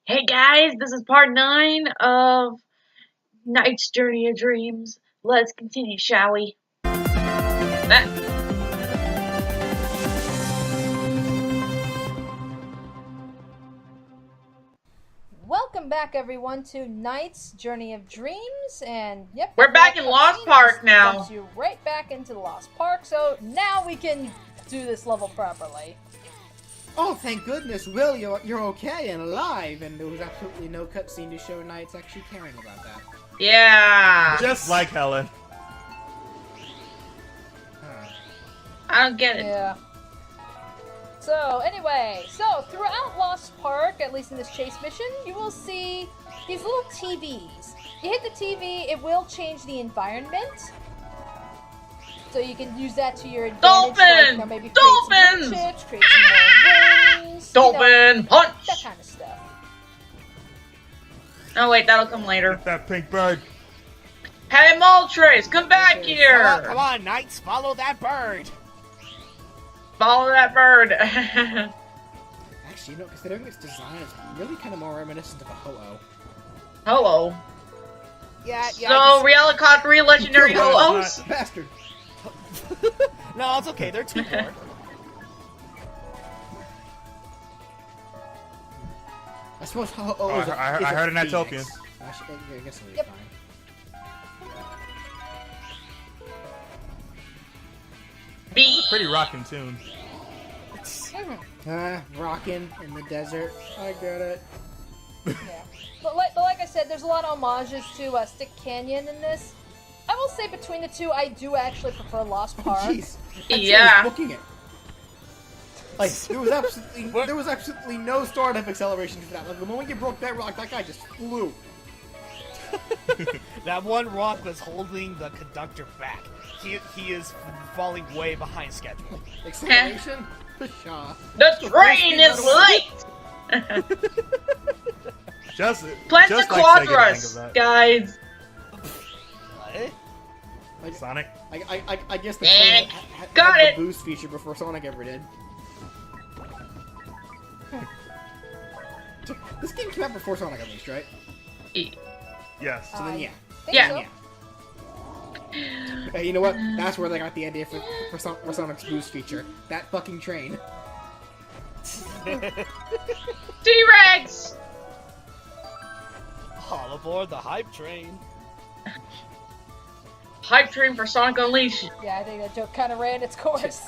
Hey guys, this is part 9 of Knight's Journey of Dreams. Let's continue, shall we? Ah, Welcome back, everyone, to Knight's Journey of Dreams, and yep, we're back in Lost Park now. Dumps you right back into the Lost Park, so now we can do this level properly. Oh, thank goodness, Will, you're okay and alive, and there was absolutely no cutscene to show Knight's actually caring about that. Yeah. Just like Helen. I don't get it. Yeah. So, anyway, throughout Lost Park, at least in this chase mission, you will see these little TVs. You hit the TV, it will change the environment. So you can use that to your advantage. Dolphin! Like, maybe Dolphins! create some chips, create some more rings. Dolphin punch! That kind of stuff. Oh wait, that'll come later. Get that pink bird. Hey Moltres, come back here! Come on, Knights, follow that bird. Follow that bird. Actually, you know, considering its design, it's really kind of more reminiscent of a ho-oh. Hello. Yeah. So, Realicot 3 Legendary No, Ho-Ohs? Bastard! No, it's okay. They're too poor. I suppose ho-oh is I heard in that token. I guess it'll be Yep. fine. B. Pretty rockin' tune. Rockin' in the desert. I get it. Yeah. But like I said, there's a lot of homages to Stick Canyon in this. I will say between the two, I do actually prefer Lost Park. Jeez. That Yeah. train was booking it. Like, there was absolutely no startup acceleration to that. Like, the moment you broke that rock, that guy just flew. That one rock was holding the conductor back. He is falling way behind schedule. Acceleration? Pshaw. The train is late! Just Plant just the like Sega to think Quadrus, of that. guys. What? Sonic. I guess the Sonic. train had Got the it. boost feature before Sonic ever did. This game came out before Sonic at least, right? Yes. So then, I yeah. think Yeah. so. Yeah. Hey, you know what? That's where they got the idea for Sonic's boost feature. That fucking train. T-Rex! All aboard the hype train. Hype train for Sonic Unleashed. Yeah, I think that joke kind of ran its course.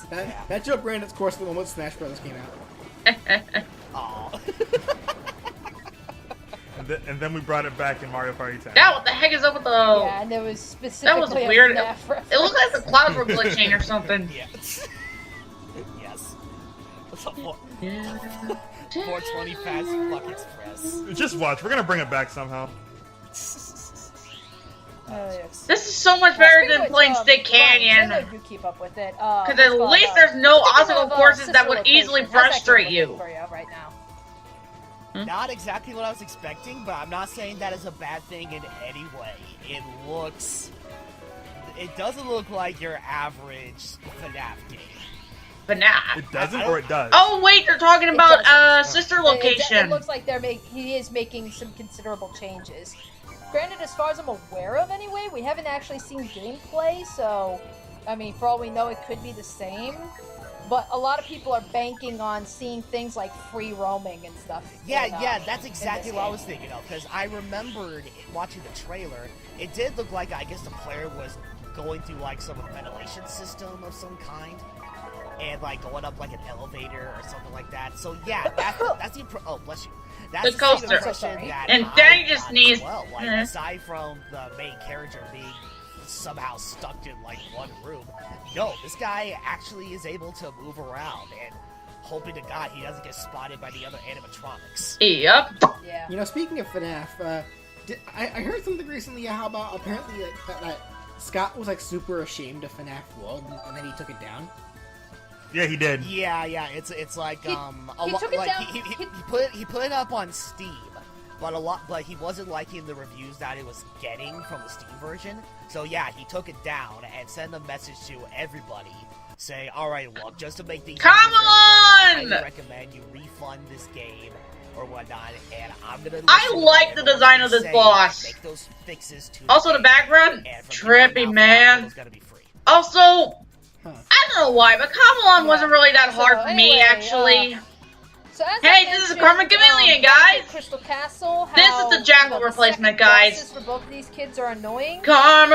That joke ran its course the moment Smash Brothers came out. Aw. And then we brought it back in Mario Party 10. Now, what the heck is up with the... Yeah, and there was specifically That was weird. a FNAF reference. It looked like the clouds were glitching or something. Yes. Yes. 420 Fast Fuck Express. Just watch. We're gonna bring it back somehow. Yes. This is so much better Speaking than of playing which, Stick Canyon. I know you keep up with it. Because at least there's no obstacle courses that would easily frustrate you. For you right now. Not exactly what I was expecting, but I'm not saying that is a bad thing in any way. It doesn't look like your average FNAF game. But nah. It doesn't, or it does. Oh wait, you're talking about sister It location. looks like he is making some considerable changes. Granted, as far as I'm aware of anyway, we haven't actually seen gameplay, so, I mean, for all we know, it could be the same. But a lot of people are banking on seeing things like free roaming and stuff. Yeah, that's exactly what I was thinking of, because I remembered watching the trailer, it did look like, I guess the player was going through, like, some ventilation system of some kind, and, like, going up, like, an elevator or something like that. So, yeah, that's the oh, bless you. That's The the same coaster. impression that And I Danny just got as sneezed. well. Like, Mhm. aside from the main character being somehow stuck in, like, one room, no, this guy actually is able to move around, and hoping to God he doesn't get spotted by the other animatronics. Yep. Yeah. You know, speaking of FNAF, I heard something recently how about apparently that Scott was like super ashamed of FNAF World, and then he took it down. Yeah, he did. Yeah, it's like He took it like down- he put it up on Steam, but he wasn't liking the reviews that it was getting from the Steam version. So yeah, he took it down and sent a message to everybody saying, "All right, look, just to make things Come easier for everybody, on! I highly recommend you refund this game or whatnot, and I'm gonna. I like the design of this boss. Make those fixes to Also, the background, and from here on trippy, out, man. it's gonna be free. Also, I don't know why, but Chameleon wasn't really that hard for me, anyway, actually. So as Hey, I this is a mentioned, Chameleon, back at guys! Crystal Castle, This is how, the Jackal the replacement, second guys. bosses for both of these kids are annoying. Chameleon,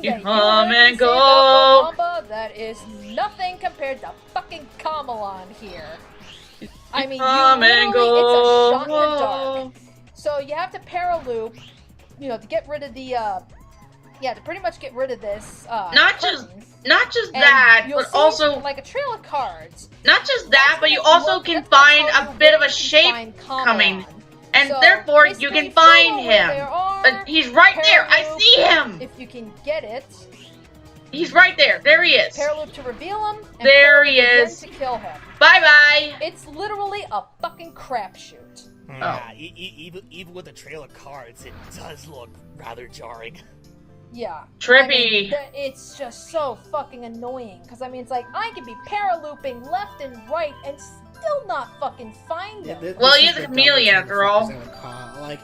you come and go. That is nothing compared to fucking Chameleon here. I mean, Come and it's a shot in the go. dark. So you have to paraloop, to get rid of the, to pretty much get rid of this, Not just And that, you'll but see, also like a trail of cards. not just that, but you also can find a bit of a shape coming, and So, therefore you basically can find follow where they him. are, But he's right there. I paraloop, see him. If you can get it, He's right there. There he is. paraloop to reveal him. And There paraloop he again is. To kill him. Bye bye. It's literally a fucking crapshoot. Yeah, even with the trail of cards, it does look rather jarring. Yeah. Trippy. It's just so fucking annoying. Because, I mean, it's like, I can be paralooping left and right and still not fucking find him. Well, he is a chameleon after all. Like,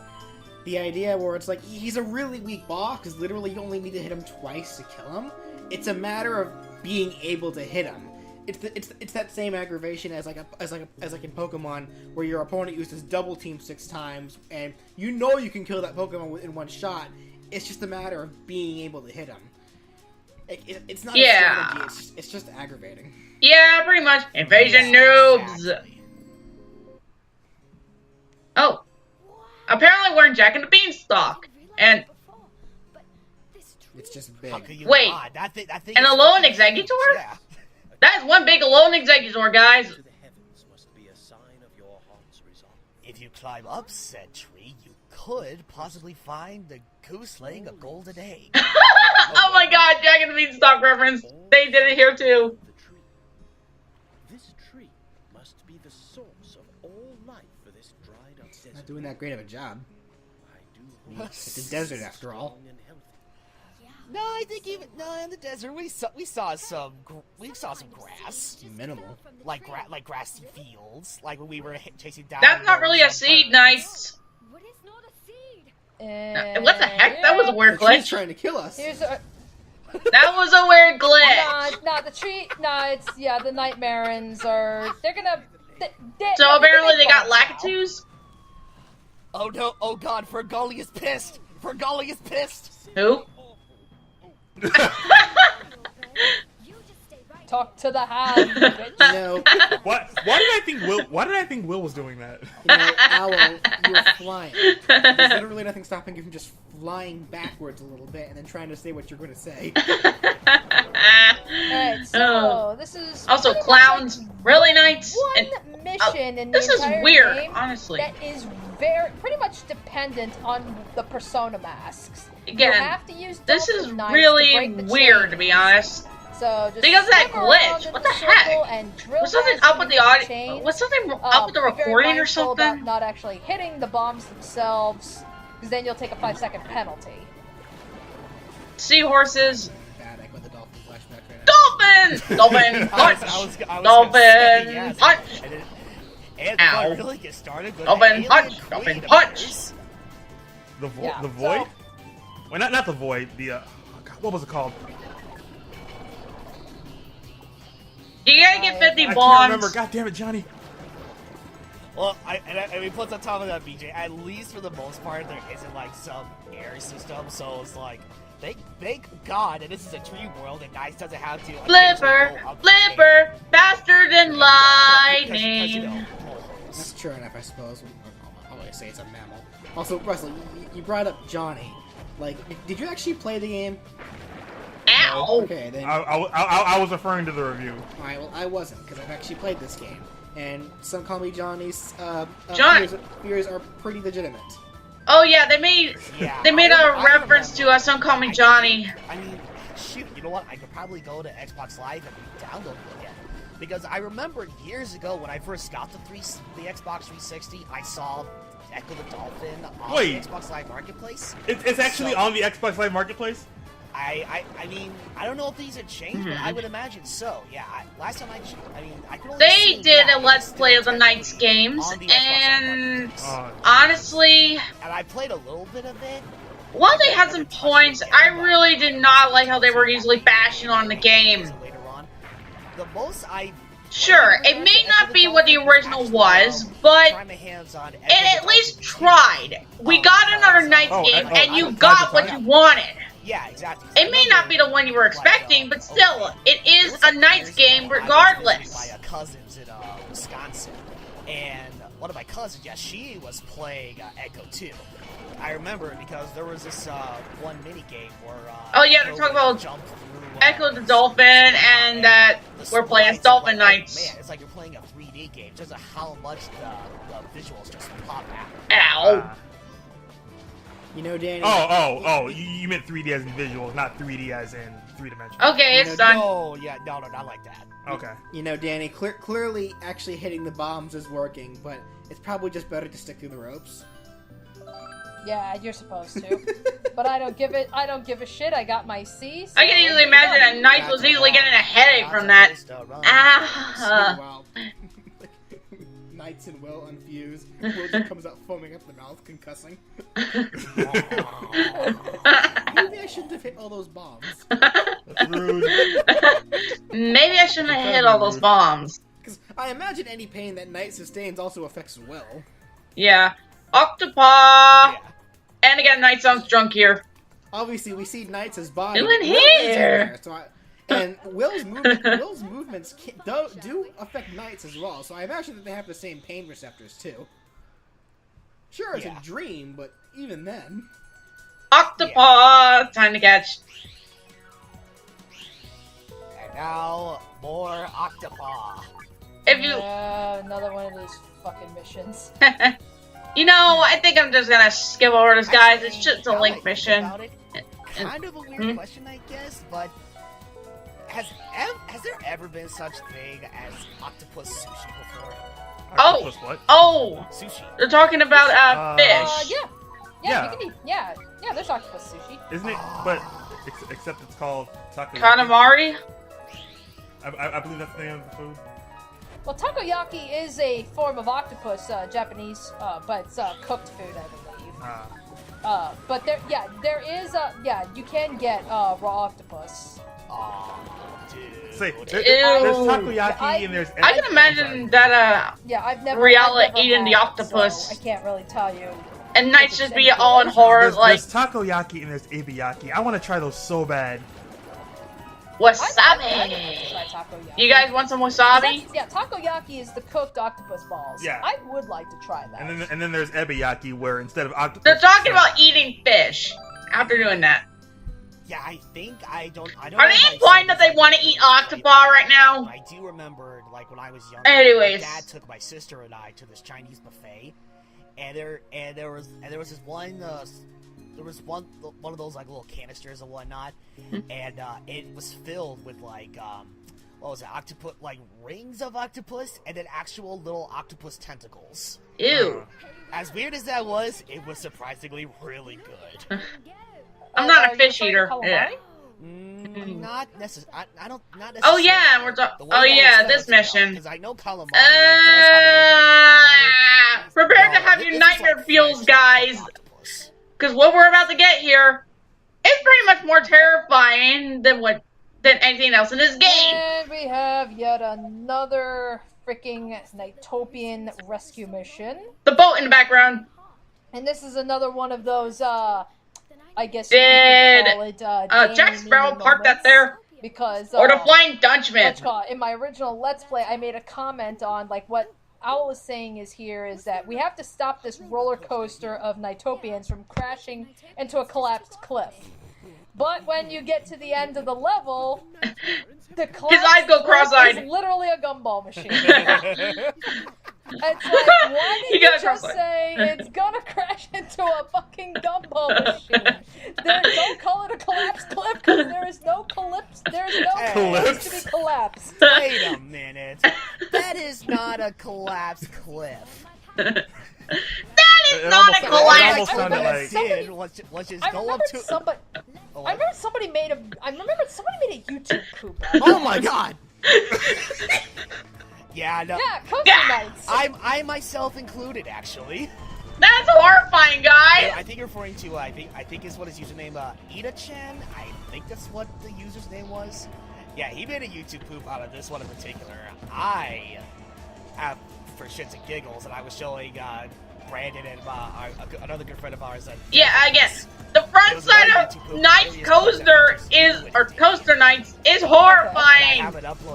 the idea where it's like, he's a really weak boss, because literally you only need to hit him twice to kill him. It's a matter of being able to hit him. It's that same aggravation as like in Pokemon, where your opponent uses double team 6 times, and you know you can kill that Pokemon in one shot. It's just a matter of being able to hit him. It's not a strategy, it's just aggravating. Yeah, pretty much. Invasion noobs. Exactly. Oh. Apparently we're in Jack and the Beanstalk. And It's just How big. could you Wait, not? That thing an is alone fucking executor? huge, Yeah. that is one big alone executor, guys. To the heavens must be a sign of your heart's resolve. If you climb up said tree, you could possibly find the goose laying a golden egg. Oh my god, Jack and the Beanstalk reference. They did it here too. The tree. This tree must be the source of all life for this dried up desert. Not doing that great of a job. I do hope It's a desert after all. strong and healthy. No, I think even in the desert we saw some grass, Minimal. like grassy fields, like when we were chasing down. That's not really a seed, Knights. What is not a seed? And What the heck? That was a weird The tree's glitch. trying to kill us. Here's a... That was a weird glitch. Nah, the tree... Nah, it's... Yeah, the Nightmarins are... They're gonna... So apparently they got Lakitus? Oh no! Oh god! Fergali is pissed. Fergali is pissed. Who? You just stay right. Talk to the hand, bitch. You know, Why did I think Will was doing that? Owl, you were flying. There's literally nothing stopping you from just flying backwards a little bit and then trying to say what you're going to say. Alright, so Oh. this is... Also, pretty much clowns. like Really, Knights? one And mission in the this is entire weird, game honestly. that is pretty much dependent on the persona masks. Again, you have to use This Dolphin is Knights to really break the weird, to be chains. honest. So just Because of that swim around glitch. in What the the circle heck? and drill Was something past up with the these audio? chains. Was something up with the Be very recording or mindful about something? not actually hitting the bombs themselves, because then you'll take a 5-second penalty. Seahorses. Bad, I got the dolphin flashback right now. Dolphin! Dolphin punch! I was gonna Dolphin say, yes. punch! And Ow. what really gets started with Dolphin the alien punch! queen Dolphin punch! appears. Yeah, The so- void? Well, not the void. The God, what was it called? You gotta get 50 I can't bombs. remember. God damn it, Johnny. Well, and we put on top of that, BJ. At least for the most part, there isn't like some air system, so it's like thank God that this is a tree world and Nice doesn't have to. Flipper! Flipper! Faster than lightning! That's true enough, I suppose. I'll always say it's a mammal. Also, Russell, you brought up Johnny. Like, did you actually play the game? Ow! Okay, then. I was referring to the review. Alright, well, I wasn't, because I've actually played this game. And some call me Johnny's John- fears are pretty legitimate. Oh yeah, they made Yeah, they made I a reference remember. to Some Call Me Johnny. I mean, shoot, you know what? I could probably go to Xbox Live and download it again. Because I remember years ago when I first got the Xbox 360, I saw Echo the Dolphin on Wait. the Xbox Live Marketplace. It's actually So- on the Xbox Live Marketplace. I mean, I don't know if these have changed, but Mm-hmm. I would imagine so. Yeah, last time I could only They assume, did yeah, a it Let's was Play still of the Knights technically games, on the Xbox Live and Marketplace. Oh, honestly, And I played a little bit of it. while they had some points, I really did not like how they were easily bashing on the game. Later on, the most I Sure, it may not be what the original was, but it at least tried. We got another Knights game, and you got what you wanted. Yeah, exactly. It may not be the one you were expecting, but still, it is a Knights game regardless. My cousins in Wisconsin, and one of my cousins, yeah, she was playing Echo 2. I remember because there was this one mini game where Oh yeah, they're talking about Echo the Dolphin, and that we're playing Dolphin Knights. Man, it's like you're playing a 3D game. Just how much the visuals just pop out. Ow. You know, Danny. Oh, you meant 3D as in visuals, not 3D as in 3 dimensions. Okay, it's done. Oh, yeah, no, not like that. Okay. You know, Danny. Clearly, actually hitting the bombs is working, but it's probably just better to stick through the ropes. Yeah, you're supposed to. But I don't give a shit. I got my C. So I can easily imagine that Knights was easily getting a headache from that. Ah. Wow. Knights and Will unfuse. Will just comes out foaming up the mouth, concussing. Maybe I shouldn't have hit all those bombs. That's rude. Maybe I shouldn't have hit all those bombs. Because I imagine any pain that Knight sustains also affects Will. Yeah. Octopi! Yeah. And again, Knight sounds drunk here. Obviously, we see Knights as body. Doing but Will is in here. there, so and Will's movements do affect Knights as well. So I imagine that they have the same pain receptors too. Sure, it's Yeah. a dream, but even then. Octopi! Time to catch. And now, more Octopi. If you... another one of those fucking missions. You know, I think I'm just gonna skip over this, guys. It's just a Now link that I think mission. about it, kind of a weird question, I guess, but has there ever been such thing as octopus sushi before? Oh! Octopus what? Oh! Sushi. They're talking about, fish. Yeah, Yeah. you can eat. Yeah, there's octopus sushi. Isn't it? But except it's called takoyaki. Katamari? I believe that's the name of the food. Well, takoyaki is a form of octopus, Japanese, but it's cooked food, I believe. But there is, you can get raw octopus. Oh, dude. Say, Ew. there's takoyaki and there's. I can imagine that, Yeah, I've never eating the had, octopus. so I can't really tell you. and Knights just be all in horror, There's like, takoyaki and there's ebiyaki. I want to try those so bad. I'd like to wasabi. try takoyaki. You guys want some wasabi? Yeah, takoyaki is the cooked octopus balls. Yeah. I would like to try that. And then there's ebiyaki where instead of octopus. They're talking about eating fish after doing that. Yeah, I think I don't. Are know they if I implying said that they this want to eat octopi right now? I do remember, like when I was young, Anyways. my dad took my sister and I to this Chinese buffet, and there was this one. There was one of those like little canisters and whatnot, and it was filled with like what was it? Octopus, like rings of octopus, and then actual little octopus tentacles. Ew. As weird as that was, it was surprisingly really good. I'm not a you fish referring to eater. calamari? Not necessarily. I don't. Not necessarily. Oh yeah, we're talking. Oh yeah, this mission. Because I know calamari does have a little bit of Prepare to No, have this your is nightmare like fuels, French guys. octopus. Because what we're about to get here is pretty much more terrifying than anything else in this game. And we have yet another freaking Nightopian rescue mission. The boat in the background. And this is another one of those, I guess Did you could call it, Jack Danny Sparrow Meany park that moments. there? Because, Or the Flying Dutchman. let's call it, in my original Let's Play, I made a comment on, like, what Owl is saying is that we have to stop this roller coaster of Nightopians from crashing into a collapsed cliff. But when you get to the end of the level, the collapsed eyes go cliff cross-eyed. is literally a gumball machine. It's like, why You did you gotta just cross-eyed. say it's gonna crash into a fucking gumball machine? Don't call it a collapsed cliff because there is no place to be collapsed. Wait a minute. That is not a collapsed cliff. That is It not almost- a it collapse. almost sounded I like- remember Did was just I go up remember to. somebody. Oh, I remember somebody made a YouTube poop. Oh my god! Yeah, no. Yeah, Coaster Yeah. Knights. I myself included, actually. That's horrifying, guys. I think you're referring to, I think is what his username, Ida-chan? I think that's what the user's name was. Yeah, he made a YouTube poop out of this one in particular. For shits and giggles, and I was showing, Brandon and another good friend of ours. Yeah, I guess the front side of Knight's Coaster Coaster Knights is horrifying.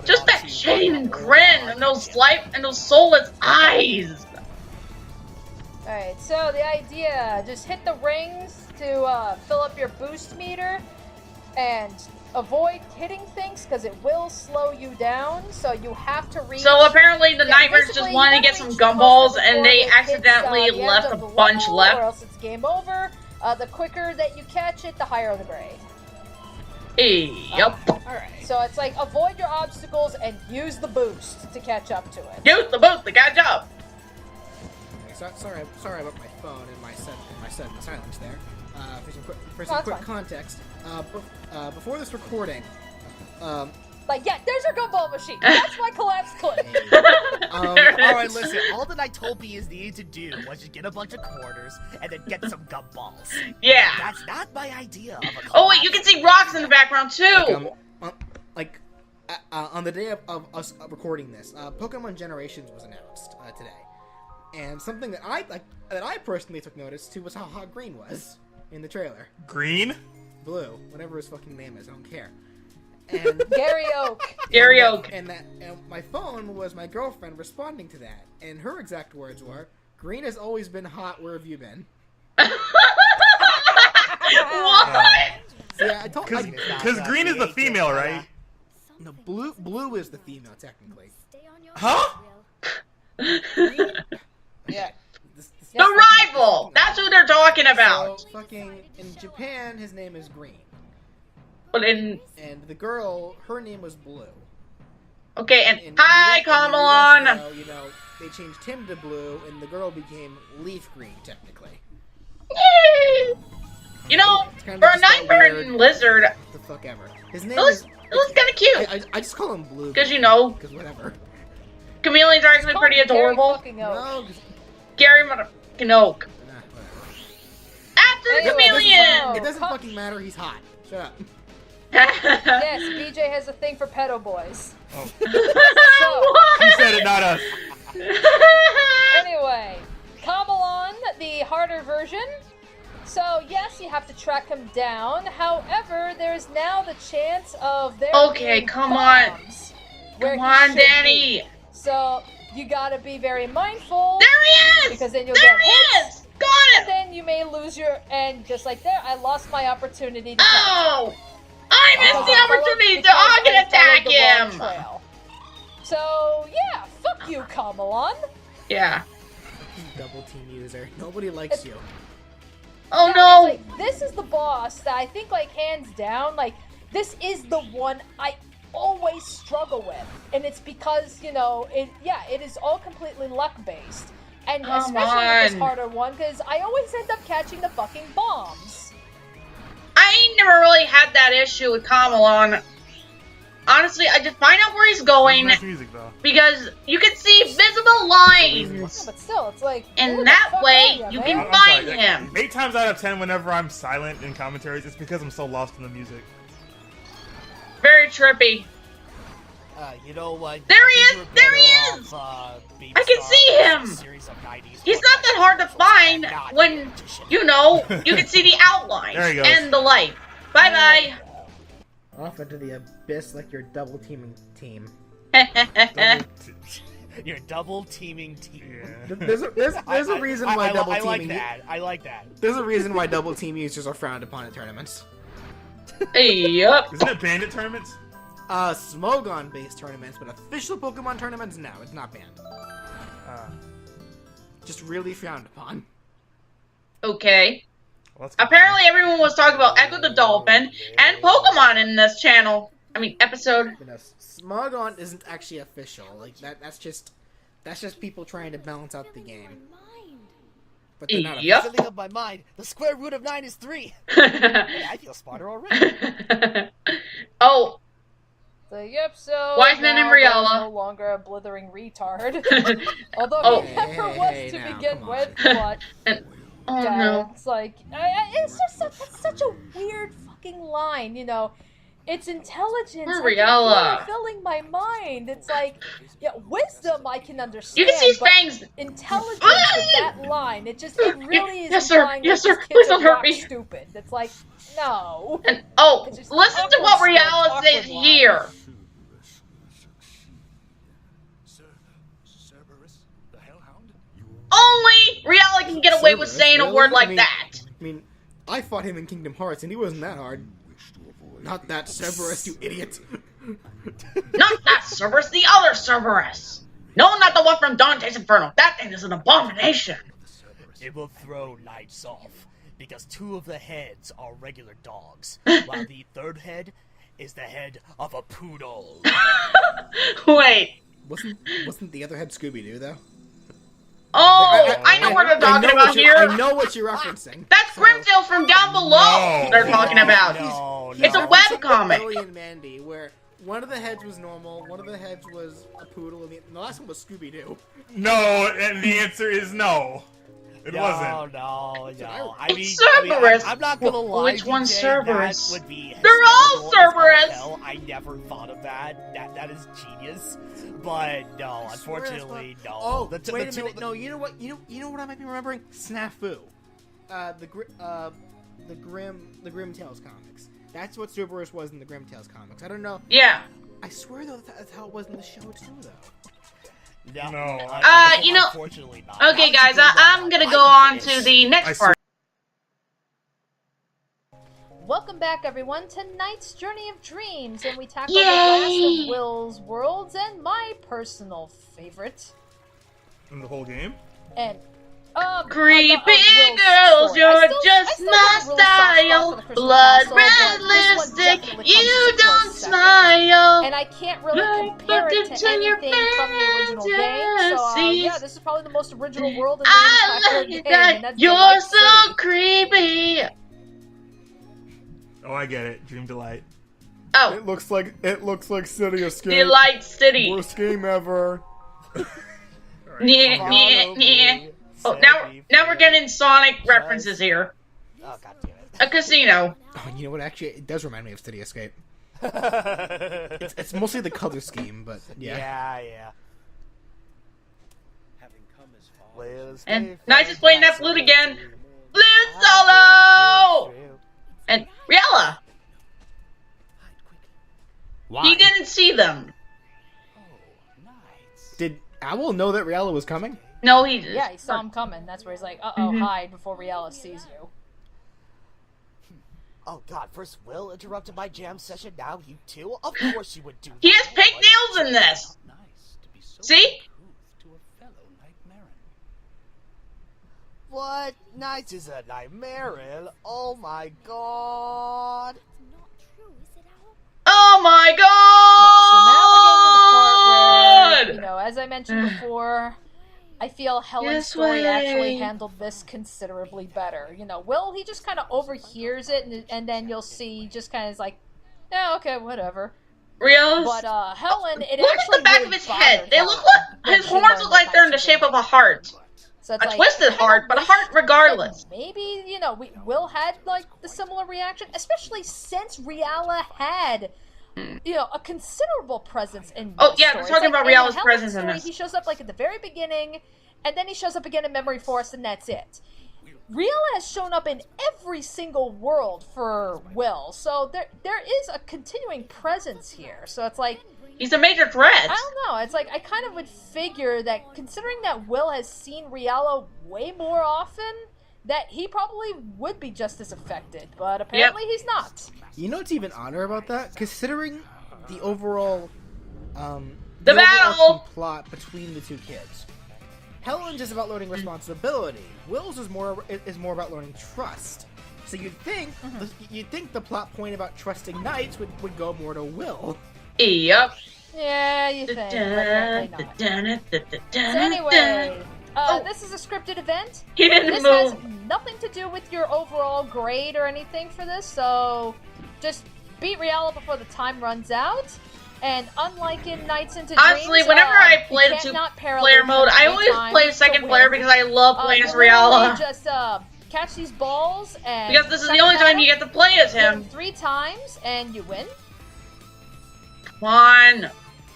Just that shame and grin and those soulless eyes. Alright, so the idea, just hit the rings to fill up your boost meter and avoid hitting things because it will slow you down, so you have to reach... So apparently the Nightmares just basically, wanted to you get gotta some reach gumballs most of the and they floor that hits, accidentally the end left a of the bunch level, left. Or else it's game over. The quicker that you catch it, the higher the grade. Yep. Alright, so it's like avoid your obstacles and use the boost to catch up to it. Use the boost to catch up. Okay, sorry about my phone and my silence there. For Oh, some that's quick fine. context, before this recording, Like, yeah, there's your gumball machine. That's my collapse clip. There it Alright, is. listen, all the Nightopians needed to do was just get a bunch of quarters and then get some gumballs. Yeah. That's not my idea of a Oh wait, you can see rocks in the background too. on the day of us recording this, Pokemon Generations was announced today, and something that I personally took notice to was how hot Green was in the trailer. Green? Blue, whatever his fucking name is, I don't care. And Gary Oak. Gary Oak. and my phone was my girlfriend responding to that, and her exact words were, "Green has always been hot. Where have you been?" What? So, yeah, I told. Because Green is the female, right? No, blue is the female technically. Stay on your Huh? wheel. Yeah. The rival. That's who they're talking about. So, fucking in Japan, his name is Green, But in and the girl, her name was Blue. okay, and In hi, in the US, Kamelon. though, they changed him to Blue, and the girl became Leaf Green technically. You know, It's kind of for a just that Nightbird weird- and Lizard, What the fuck ever. His name it looks is. kind of cute. I just call him Blue. Because you know, Because whatever. chameleons are actually Call pretty him Gary adorable. fucking Oak. No, 'cause- Gary motherfucking Oak. whatever. After the Anyway, chameleon. It doesn't fucking matter. He's hot. Shut up. Yes, BJ has a thing for pedo boys. Oh. What? He said it, not us. Anyway, Kamelon, the harder version. So yes, you have to track him down. However, there's now the chance of there Okay, being come on. bombs where Come he on, should Danny. be. So you gotta be very mindful. There he is. Because then you'll There get he hit. is. Got And it. then you may lose your, and just like there, I lost my opportunity to catch him. Oh, I missed Because the I followed- opportunity to because I can attack followed the wrong him. trail. So yeah, fuck you, Kamelon. Yeah. Double team user. Nobody likes you. Oh Yeah, no. it's like, this is the boss that I think, like, hands down, like, this is the one I always struggle with. And it's because, it is all completely luck-based. And Come especially with this on. harder one, because I always end up catching the fucking bombs. I never really had that issue with Kamelon. Honestly, I just find out where he's going Nice music, though. because you can see visible Yeah, lines. but still, it's like, who And the that fuck way, are you man? can I'm find sorry. him. 8 times out of 10, whenever I'm silent in commentaries, it's because I'm so lost in the music. Very trippy. You know what? There he is! There he is! I can see him! He's not that hard to find when, you can see the outline There he goes. and the light. Bye Off into the abyss like your double teaming team. bye. Your double teaming team. Yeah. There's a reason why double I like teaming. that. I like that. There's a reason why double team users are frowned upon at tournaments. Yup. Isn't it bandit tournaments? Smogon based tournaments, but official Pokemon tournaments, no, it's not banned. Just really frowned upon. Okay. Well, that's good. Apparently everyone was talking about Echo the Dolphin and Pokemon in this channel. Episode. But no, Smogon isn't actually official. Like that's just people trying to balance out the game. but they're not. Yep. Something of my mind. The square root of 9 is 3. Hey, I feel smarter already. Oh, So, yep, so Why isn't it in now Will's Riala? no longer a blithering retard. Although Oh. he never was to now, begin come with, on. but oh yeah, no. it's like it's just that's such a weird fucking line, you know. It's intelligence. Poor I can feel Riala. it filling my mind. It's like, yeah, wisdom I can understand. You can see his but fangs. intelligence with that line, it really is Yes, sir. implying Yes, that sir. these Please kids don't are hurt rock me. stupid. It's like, no. And oh, It's just listen to awkward what stuff, Riala awkward says lines. here. Cerberus, the Hellhound? Only Riala can get away with Cerberus, saying a really? word like I mean- that. I mean, I fought him in Kingdom Hearts, and he wasn't that hard. Not that Cerberus, you idiot. Not that Cerberus, the other Cerberus. No, not the one from Dante's Inferno. That thing is an abomination. It will throw Knights off, because 2 of the heads are regular dogs, while the 3rd head is the head of a poodle. Wait. Wasn't the other head Scooby-Doo, though? Oh, I know what they're talking about here. I know what you're referencing. That's Grimtail from down below No. they're talking about. No, It's a no. webcomic. Billy and Mandy, where one of the heads was normal, one of the heads was a poodle, and the last one was Scooby-Doo. No, and the answer is no. It wasn't. No. I It's mean, Cerberus. I'm not gonna lie. Which one's DJ, Cerberus? That would be They're all hysterical as all Cerberus. hell. I never thought of that. That is genius. But no, unfortunately, no. Oh, The wait a two- minute. No, you know what? You know what I might be remembering? Snafu. The Grim Tales comics. That's what Cerberus was in the Grim Tales comics. I don't know. Yeah. I swear though that's how it was in the show too, though. No. You know- Unfortunately not. Okay, That guys, was a good I'm one. gonna I go on wish. to the I next swear- part. Welcome back, everyone, to Knight's Journey of Dreams, and we tackle the last Yay! of Will's worlds and my personal favorite. In the whole game? And Creepy Will's girls, story. you're I still just have a my really soft spot style. for the Crystal Blood Castle, red but this one lipstick, definitely you comes a don't close second. smile. And I can't really Like compare it bucket to in your anything from the original game. So fantasies. yeah, this is probably the most original world in the I entire like game, that and that's you're Delight so City. creepy. Oh, I get it. Dream Delight. Oh, It looks like City Escape. Delight City. Worst game ever. Yeah, Follow yeah, yeah. me, Oh, set me now we're free. getting Sonic references here. Oh, god damn A casino. Oh, you know what? Actually, it does remind me of City Escape. it. It's mostly the color scheme, but yeah. Yeah. Having come as far Liz, And Dave, Nice is playing that flute again. Flute solo! And Riella, hide quickly. he didn't see them. Oh, nice. Did Owl know that Riella was coming? No, he Yeah, he saw him coming. That's where he's like, "Uh-oh, Mhm. hide before Riella sees you." Oh god, first Will interrupted my jam session, now you too? Of course you would do that. He has Oh pink my nails in this. Not nice to be so See? uncouth to a fellow nightmare. What? Nights is a nightmare? Oh my god. Oh my Yeah, so now we're getting to the part where, god! you know, as I mentioned before, I feel Helen's This story way. actually handled this considerably better. You know, Will, he just kind of overhears it, and then you'll see just kind of like, yeah, okay, whatever. Riella's. But Helen, it Look at actually the back really of his bothered head. They Helen look like when his she horns learned look that like they're in the Knight's shape were of a heart. So it's A like, twisted I kinda heart, but a wish heart that regardless. maybe, you know, Will had, like, the similar reaction, especially since Rialla had, you know, a considerable presence in Oh, this yeah, story. they're talking It's like, about in Rialla's Helen's presence in story, this. He shows up, like, at the very beginning, and then he shows up again in Memory Forest, and that's it. Rialla has shown up in every single world for Will, so there is a continuing presence here. So it's like, He's a major threat. I don't know. It's like I kind of would figure that considering that Will has seen Rialla way more often, that he probably would be just as affected. But apparently he's not. You know what's even odder about that? Considering the overall, The overarching battle! plot between the two kids. Helen's is about learning responsibility. Will's is more about learning trust. So you'd think the plot point about trusting knights would go more to Will. Yep. Yeah, you think, but apparently not. So anyway, This is a scripted event. He didn't This move. has nothing to do with your overall grade or anything for this, so just beat Reala before the time runs out. And unlike in Nights into Honestly, Dreams, whenever I play you the can't not two-player parallel mode, I every always time play to second win. player because I love playing as You literally Reala. just catch these balls and Because this is the second only time pattern, you get to play as hit him. 3 times and you win. Come on.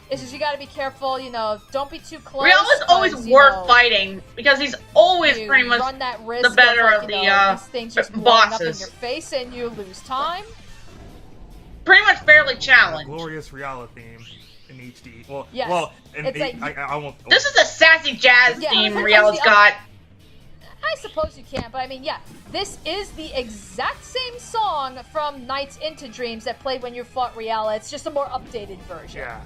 It's just you gotta be careful, you know, don't be too close. Reala's always 'cause, worth fighting because he's always you pretty much run that risk better of, of like, the, you know, these things just blowing up in bosses. your face and you lose time. pretty much fairly challenged. Glorious Reala theme in HD. Well, Yes. well, in It's eight, like- I won't. This is a sassy jazz Yeah, theme sometimes Reala's the got. I suppose you can, but I mean, yeah, this is the exact same song from Nights into Dreams that played when you fought Reala. It's just a more updated version. Yeah.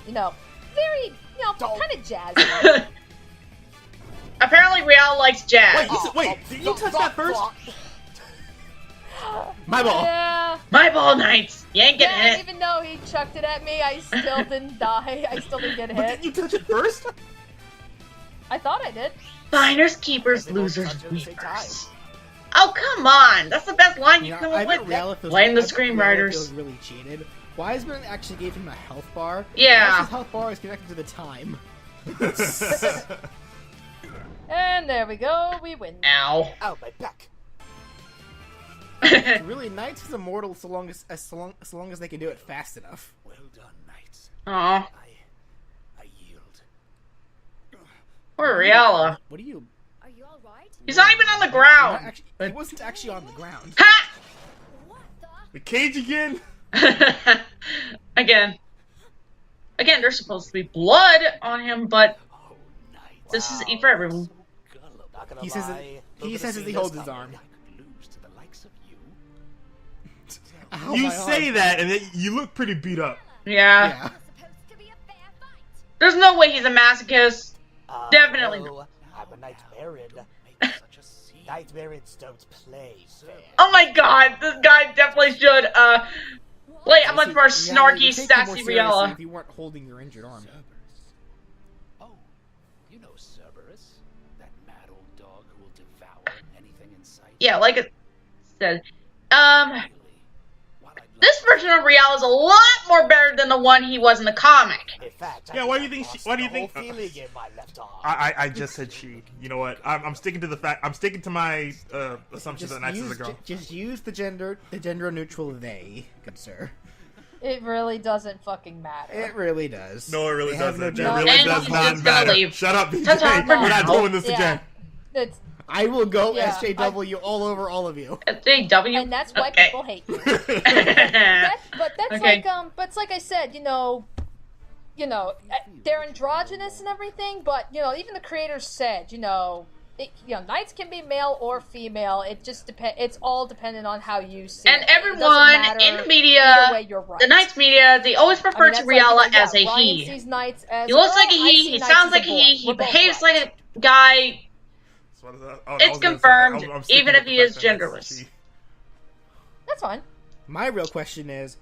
You know, very, you know, kind of jazzy. Apparently Reala likes jazz. Wait, did you touch that first? My ball. Yeah. My ball Knights. You ain't getting Yeah, hit. even though he chucked it at me, I still didn't die. I still didn't get But hit. didn't you touch it first? I thought I did. Finders, keepers, They both losers, touch it at the same weepers. Oh, come on. That's the best line you You know, can I come bet up Reala with. feels Blame the I bet Reala screenwriters. feels really cheated. Wiseman actually gave him a health bar. Yeah. Unless his health bar is connected to the time. And there we go. We win. Ow. Ow, my back. Really, Knights is immortal so long as they can do it fast enough. Well done, knights. Aw. I yield. Poor Reala. What are you? Are you all right? He's not even on the Not ground. actually, he wasn't actually on the ground. Ha! What the? The cage again? Again. Again, there's supposed to be blood on him, but Oh, knights. this is E for everyone. Gullible. Not gonna He says lie. it, who he could've says seen as he this holds his coming? arm. I could lose to the likes of you. Ow, You my say arm. that, and then you look pretty beat up. Yeah. Yeah. It's supposed to be a fair fight. There's no way he's a masochist. Definitely No, I'm a Nightmarian. Make such a scene. Nightmarians don't play fair. Oh my god, this guy definitely should, play a much more Yeah, snarky, you'd take him more sassy seriously Reala. if you weren't holding your injured arm. Cerberus. Oh, you know Cerberus, that mad old dog who will devour anything in sight. Yeah, like it said. Really? While I'd love This to- version of Reala is a lot more better than the one he was in the comic. In fact, Yeah, I why do you I think she- lost why do you the think- whole feeling in my left arm. I just said she. You know what? I'm sticking to the fact. I'm sticking to my assumption that Knights is a girl. Just use the gender neutral they, good sir. It really doesn't fucking matter. It really does. No, it really They have doesn't. no It gender. really And does he's not just gonna matter. leave. Shut up, BJ. Ta-ta for We're not now. doing this Yeah. again. It's, I will go Yeah, SJW all over all of you. JW. and that's why Okay. people hate you. That, But that's Okay. like but it's like I said, you know, they're androgynous and everything, but you know, even the creators said, knights can be male or female. It just depends. It's all dependent on how you see and it. It doesn't everyone matter. in the media, Either way, you're right. the Knights media, they always I refer mean, to that's like, Reala as a Ryan he. sees knights as He looks girl, like a I he, see he knights sounds as like a boy. he We're both behaves right. like a guy. So what is that? Oh, I It's was gonna say, confirmed, I'm sticking even with if the he fact is that Knights genderless. she. That's fine. My real question is,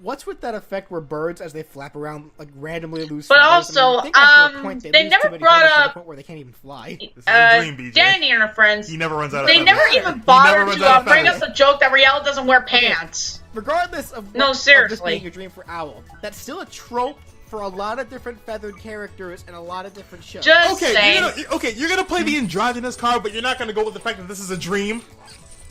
what's with that effect where birds, as they flap around, like randomly lose But feathers? I mean, also, I think after a point, they lose never too many brought feathers to the up- point where they can't even fly. This is a dream, BJ. Danny and her friends, He never runs out of they feathers. never even He never bothered runs to out of bring up feathers. the joke that Reala doesn't wear pants. Regardless of No, of this seriously. being a dream for Owl, that's still a trope for a lot of different feathered characters and a lot of different shows. Just Okay, saying. you're gonna play the androgynous card, but you're not gonna go with the fact that this is a dream.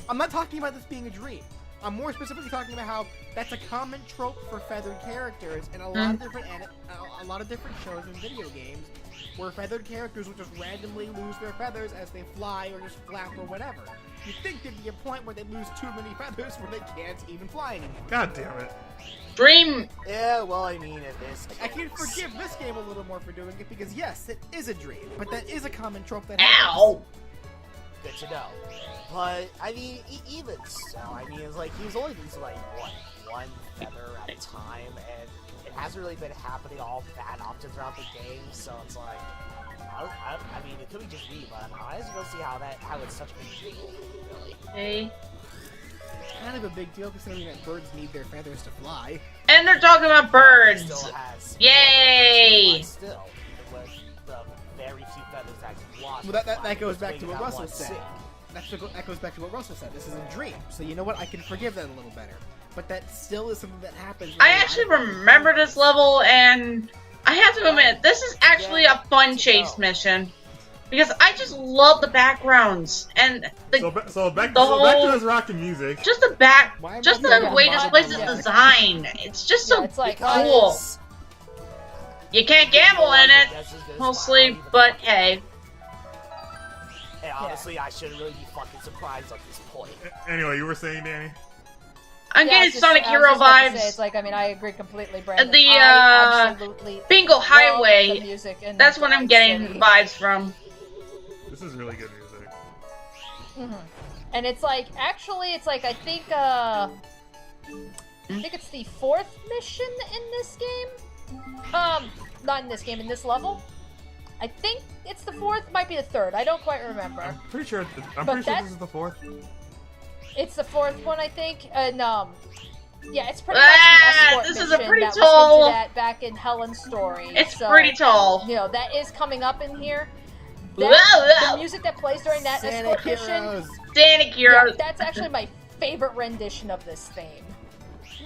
I'm not talking about this being a dream. I'm more specifically talking about how that's a common trope for feathered characters in a lot of different a lot of different shows and video games, where feathered characters will just randomly lose their feathers as they fly or just flap or whatever. You'd think there'd be a point where they lose too many feathers where they can't even fly anymore. God damn it. Dream. Yeah, well, I mean, in this I can case- forgive this game a little more for doing it because yes, it is a dream, but that is a common trope that Ow. Good to know. But, I mean, even so, I mean, it's like, he's only losing, like, one feather at a time, and it hasn't really been happening all that often throughout the game, so it's like, I mean, it could be just me, but I just don't see how it's such a big deal, really. Okay. It's kind of a big deal considering that birds need their feathers to fly. And they're talking about He birds. still has Yay! but still, with the very very few feathers actually lost. Well, that goes back to Maybe what not Russell one said. sick. That goes back to what Russell said. This is a dream, so you know what? I can forgive that a little better. But that still is something that happens. I actually remember this level, and I have to admit, this is actually a fun chase mission. Because I just love the backgrounds and So back the to whole this rockin' music. just the way this place is designed. It's just so it's like cool. You can't gamble in it, mostly, but hey. And honestly, I shouldn't really be fucking surprised at this point. Anyway, you were saying, Danny? I'm Yeah, getting Sonic Hero vibes. It's like, I mean, I agree completely, Brandon. The I absolutely Bingo love Highway. the music in That's what I'm Night getting City. vibes from. This is really good music. And it's like, actually, it's like, I think it's the 4th mission in this game. Not in this game, in this level. I think it's the 4th, might be the 3rd. I don't quite remember. I'm pretty sure But this is the 4th. It's the 4th one, I think. Yeah, it's pretty much an escort this is mission a pretty that tall. was into that back in Helen's story. It's so, pretty tall. You know, that is coming up in here. Whoa, The music that plays during that escort mission, Sonic yeah, Heroes. that's actually my favorite rendition of this theme.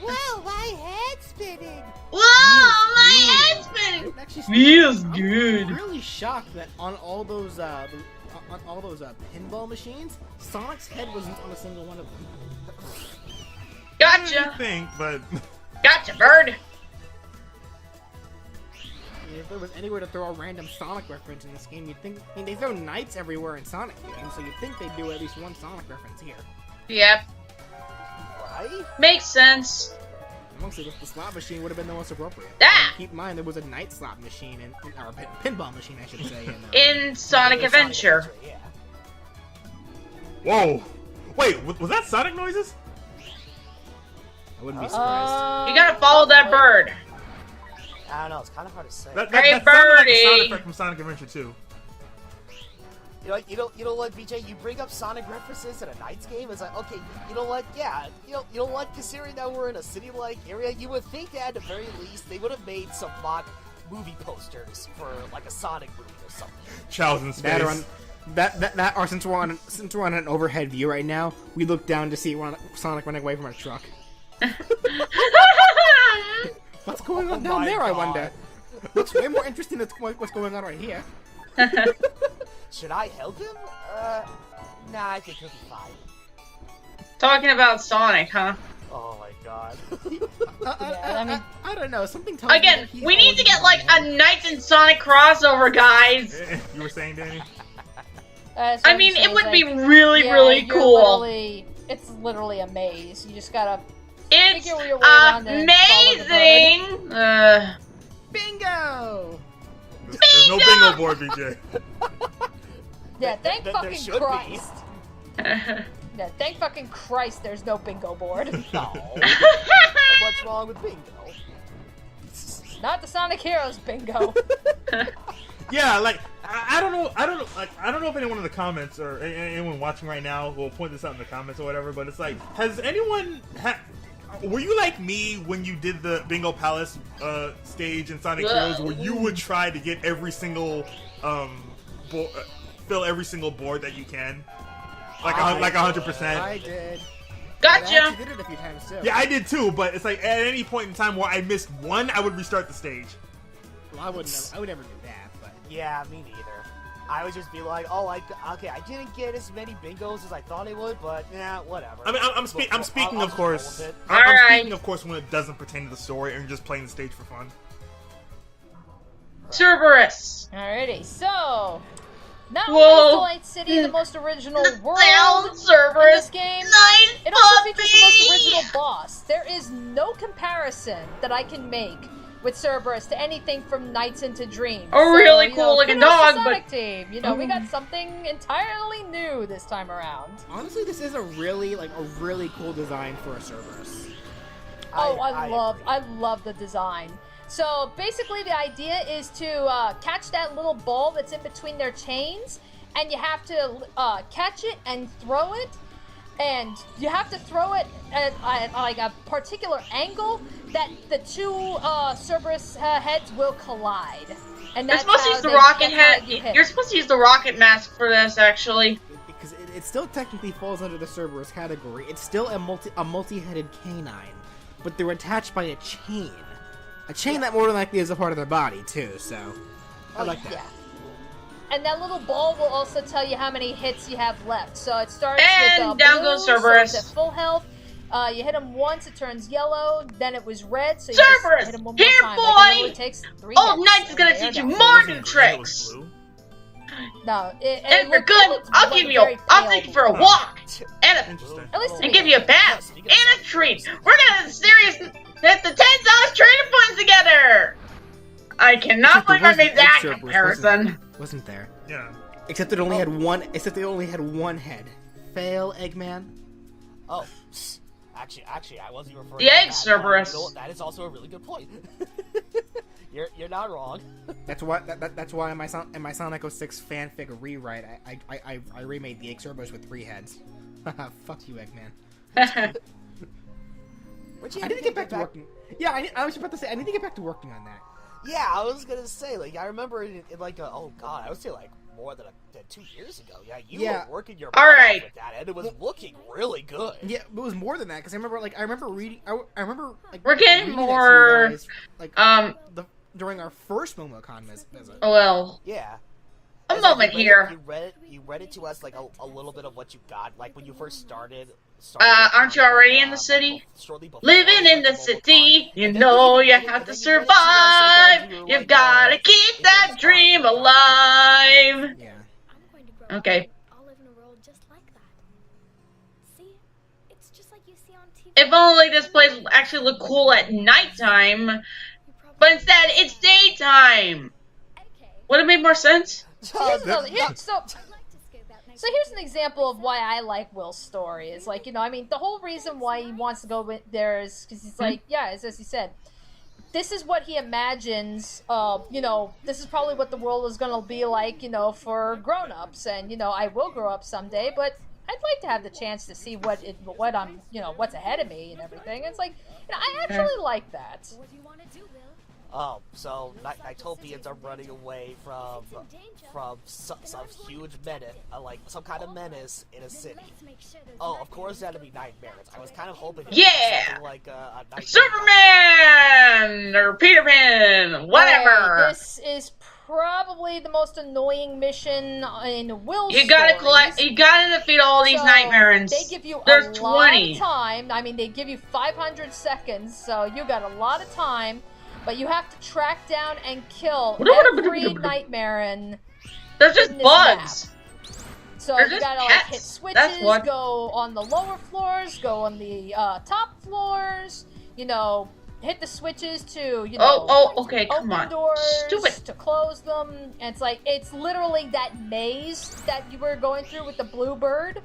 Whoa, my head's spinning! Whoa, my head's spinning. It actually Feels I'm good. really shocked that on all those pinball machines, Sonic's head wasn't on a single one of them. I didn't Gotcha. think, but Gotcha, bird. If there was anywhere to throw a random Sonic reference in this game, you'd think. I mean, they throw Knights everywhere in Sonic games, so you'd think they'd do at least one Sonic reference here. Yep. Right? Makes sense. Mostly the slot machine would have been the most appropriate. Ah! And keep in mind there was a Knight slot machine or a pinball machine, I should say. In Sonic Adventure. Yeah. whoa! Wait, was that Sonic noises? I wouldn't be surprised. You gotta follow that bird. I don't know, it's kind of hard to say. That Hey, sounded like a sound birdie. effect from Sonic Adventure 2. You know what, BJ? You bring up Sonic references in a Knights game. It's like, okay, you know what? Yeah, you know what? Considering that we're in a city-like area, you would think that at the very least they would have made some mock movie posters for like a Sonic movie or something. Child's in space. Or since we're on an overhead view right now, we look down to see Sonic running away from a truck. What's going on down my there? I God. wonder. Looks way more interesting than what's going on right here. Should I help him? Nah, I think he'll be fine. Talking about Sonic, huh? Oh my God. I mean, I don't know. Something tells me Again, that he's we need to always get like involved. a Knights and Sonic crossover, guys. You were saying, Danny? that's I what mean, I'm it would saying, be like, really, yeah, really you're cool. It's literally a maze. You just gotta It's figure your way around and follow the amazing. Bingo! There's no bingo board, BJ. Yeah, thank There fucking should be. Christ. Yeah, thank fucking Christ there's no bingo board. No. What's wrong with bingo? Not the Sonic Heroes bingo. Yeah, like I don't know if anyone in the comments or anyone watching right now will point this out in the comments or whatever. But it's like, has anyone were you like me when you did the Bingo Palace stage in Sonic Heroes, where you would try to get every single fill every single board that you can, like 100%? I did. I Gotcha. actually did it a few times too. Yeah, I did too. But it's like at any point in time where I missed one, I would restart the stage. Well, I would never do that, but Yeah, me neither. I would just be like, oh, okay, I didn't get as many bingos as I thought I would, but yeah, whatever. I mean, I'm speaking, I'll of just course. roll with it. I'm Alright. speaking, of course, when it doesn't pertain to the story and you're just playing the stage for fun. Cerberus. Alrighty, so not Whoa. only is the Light City the most original world Sound in this Cerberus. game, Nice it also puppy. features the most original boss. There is no comparison that I can make with Cerberus to anything from Nights into Dreams. A really you cool know, looking kudos to dog, Sonic but- Team. You know, we got something entirely new this time around. honestly, this is a really cool design for a Cerberus. Oh, I agree. love the design. So basically, the idea is to catch that little ball that's in between their chains, and you have to catch it and throw it. and you have to throw it at like a particular angle that the two Cerberus heads will collide. And You're that's supposed to how use the they- rocket that's how head. you hit. You're supposed to use the rocket mask for this, actually. Because it still technically falls under the Cerberus category. It's still a multi-headed canine, but they're attached by a chain. A chain that more than likely is a part of their body, too, so... I like that. Yeah. And that little ball will also tell you how many hits you have left. So it starts And with down blue, goes so Cerberus. it's at full health. You hit him once, it turns yellow. Then it was red, so you Cerberus, just hit him one more here, time. boy! Like, it only takes 3 Old hits, Knight's and gonna they're teach you down. more Wasn't new it green, it was tricks. blue? No, And for good, I'll take you for a walk and Interesting. At least and give you a bath and a treat. We're gonna hit the $10 trading points together. I cannot believe I made that comparison. Wasn't there? Yeah. Except it only had one. Except it only had one head. Fail, Eggman. Oh, actually, I wasn't referring The to egg that. Cerberus. No, that is also a really good point. You're not wrong. That's why. That's why in my Sonic 06 fanfic rewrite, I remade the Egg Cerberus with 3 heads. Fuck you, Eggman. I need to get back to working. Yeah, I was about to say I need to get back to working on that. Yeah, I was gonna say, like, I remember in like, oh god, I would say like more than 2 years ago. Yeah, you were working your butt off Alright. with that, and it was looking really good. Yeah, it was more than that because I remember reading. I remember like We're getting reading it to more, you guys, like during our first MomoCon visit. well, Yeah. a It's like moment you read here. It, you read it to us like a little bit of what you got, like when you first started. Aren't you already in the city? Shortly before Living you in went the to city, MomoCon. you And then know you you read it- have and to then you read it to us, like, survive. you were You've like, gotta keep that it's dream fine. alive. Yeah. I'm going to grow Okay. up. I'll live in a world just like that. See? It's just like you see on TV. If only this place would actually look cool at nighttime, You probably- but instead it's daytime. Okay. Would it make more sense? So here's another, Yeah. I'd like to scope out next So here's an example of why I like Will's story. Is like, I mean, the whole reason why he wants to go with there is because he's like, yeah, as he said, this is what he imagines. This is probably what the world is gonna be like, for grown-ups, and I will grow up someday, but I'd like to have the chance to see what's ahead of me and everything. It's like, I actually like that. What do you want to do, Will? Oh, so Nighttopians are running away from some huge menace, like some kind of menace in a city. Let's make sure there's Oh, of nothing course to that'd be nightmares. I was kind of hoping. Yeah! Something like a nightmare. Superman or Peter Pan, whatever. Hey, this is probably the most annoying mission in Will's You gotta stories. You gotta defeat all these So, nightmares. They give you There's a lot 20. of time. I mean, they give you 500 seconds, so you got a lot of time. But you have to track down and kill every nightmare in There's just in this bugs. So They're you just gotta like pets. hit switches, That's what- go on the lower floors, go on the top floors. Hit the switches to Okay, come open on. doors, Stupid. to close them. And it's literally that maze that you were going through with the blue bird.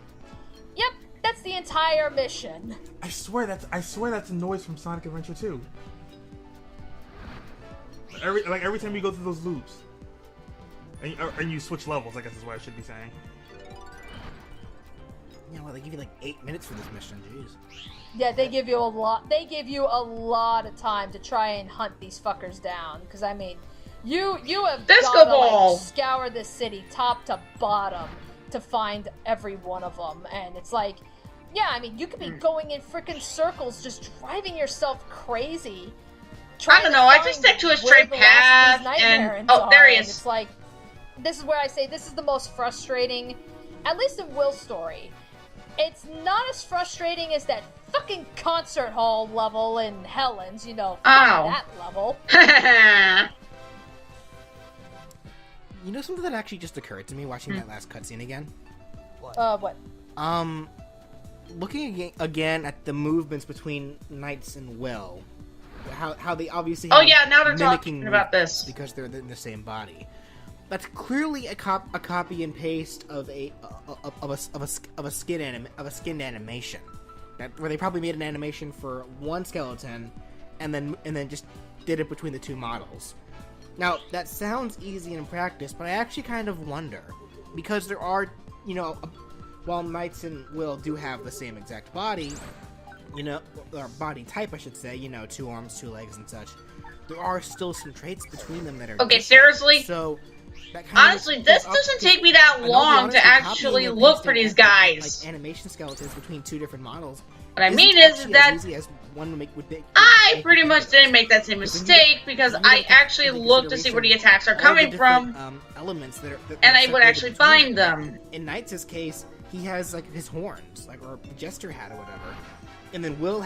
Yep, that's the entire mission. I swear that's a noise from Sonic Adventure 2. Every time you go through those loops, and you switch levels, I guess is what I should be saying. Yeah, well, they give you like 8 minutes for this mission. Jeez. Yeah, they give you a lot. They give you a lot of time to try and hunt these fuckers down. Because I mean, you have Disco gotta, ball! scour this city top to bottom to find every one of them, and it's like, yeah, I mean, you could be going in freaking circles, just driving yourself crazy. I don't know, I just stick to a straight path, and there he is. It's like, this is where I say this is the most frustrating, at least in Will's story. It's not as frustrating as that fucking concert hall level in Helen's, fuck that level. You know something that actually just occurred to me watching that last cutscene again? What? Looking again at the movements between Knights and Will, how they obviously Oh have yeah, now they're mimicking talking about this. because they're in the same body. That's clearly a copy and paste of a skinned animation. Where they probably made an animation for one skeleton, and then just did it between the two models. Now that sounds easy in practice, but I actually kind of wonder because there are while Knights and Will do have the same exact body, you know, or body type, I should say, you know, 2 arms, 2 legs, and such, there are still some traits between them that are Okay, different. seriously? So, that kind of Honestly, this doesn't take me that and I'll be long honest, to the copying actually and look for pasting these of, guys. like animation skeletons between 2 different models. What I isn't mean is actually that as easy as one would make I pretty much didn't make that same mistake because I actually looked to see where the attacks are coming from, elements that and I would separated actually between find them. In Knights' case, he has like his horns, like, or jester hat or whatever, and then Will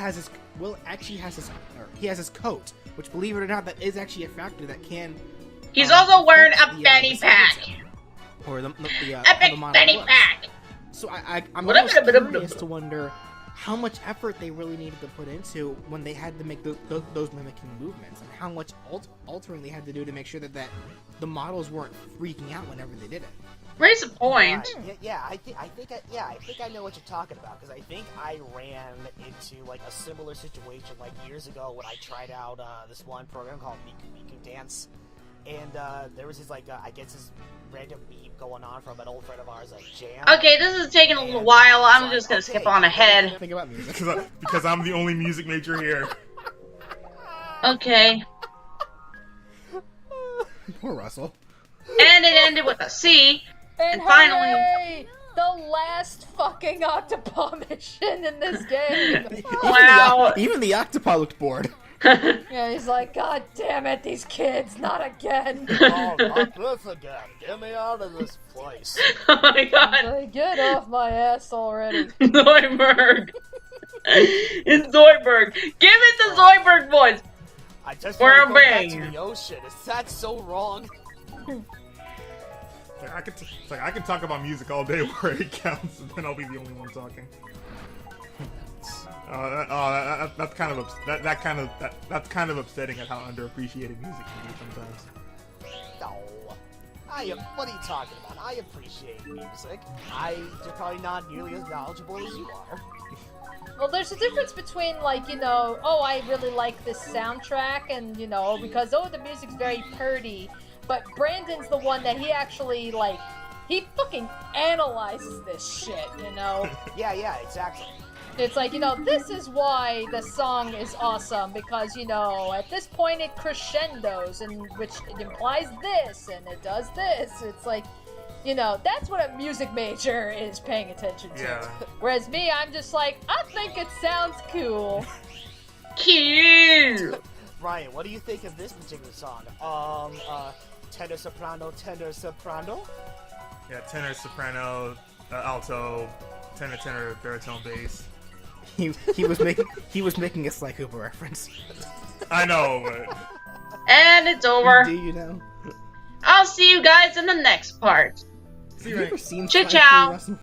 actually has his coat, which, believe it or not, that is actually a factor that can. He's also wearing affect a fanny pack. Or the A big fanny pack. So I'm almost curious to wonder how much effort they really needed to put into when they had to make those mimicking movements, and how much altering they had to do to make sure that the models weren't freaking out whenever they did it. Raise a point. I think I know what you're talking about, because I think I ran into like a similar situation like years ago when I tried out this one program called Miku Dance, and there was this like I guess this random meme going on from an old friend of ours, like Jam. Okay, this is taking a little while. I'm just gonna skip on ahead. Think about music. Because I'm the only music major here. Okay. Poor Russell. And it ended with a C. And finally- hooray! The last fucking Octopus mission in this game. Wow. Even the Octopi looked bored. Yeah, he's like, God damn it, these kids, not again. Oh, not this again. Get me out of this place. Oh my god. Like, get off my ass already. Zoidberg. It's Zoidberg. Give it the Zoidberg voice. I just We're want to go back obeying. to the ocean. Is that so wrong? I can talk about music all day where it counts, and then I'll be the only one talking. That's kind of upsetting at how underappreciated music can be sometimes. No. What are you talking about? I appreciate music. You're probably not nearly as knowledgeable as you are. Well, there's a difference between, like, you know, oh, I really like this soundtrack, and, you know, because, oh, the music's very purdy, but Brandon's the one that he actually, like, he fucking analyzes this shit, you know? Yeah, exactly. It's like, you know, this is why the song is awesome, because, you know, at this point it crescendos, and which it implies this, and it does this. It's like, you know, that's what a music major is paying attention to. Yeah. Whereas me, I'm just like, I think it sounds cool. Cute. Ryan, what do you think of this particular song? Tenor soprano, tenor soprano? Yeah, tenor, soprano, alto, tenor, baritone, bass. He was making a Sly Cooper reference. I know, but... And it's over. Do you know? I'll see you guys in the next part. Have you ever seen Ciao, Sly ciao. Cooper, Russell?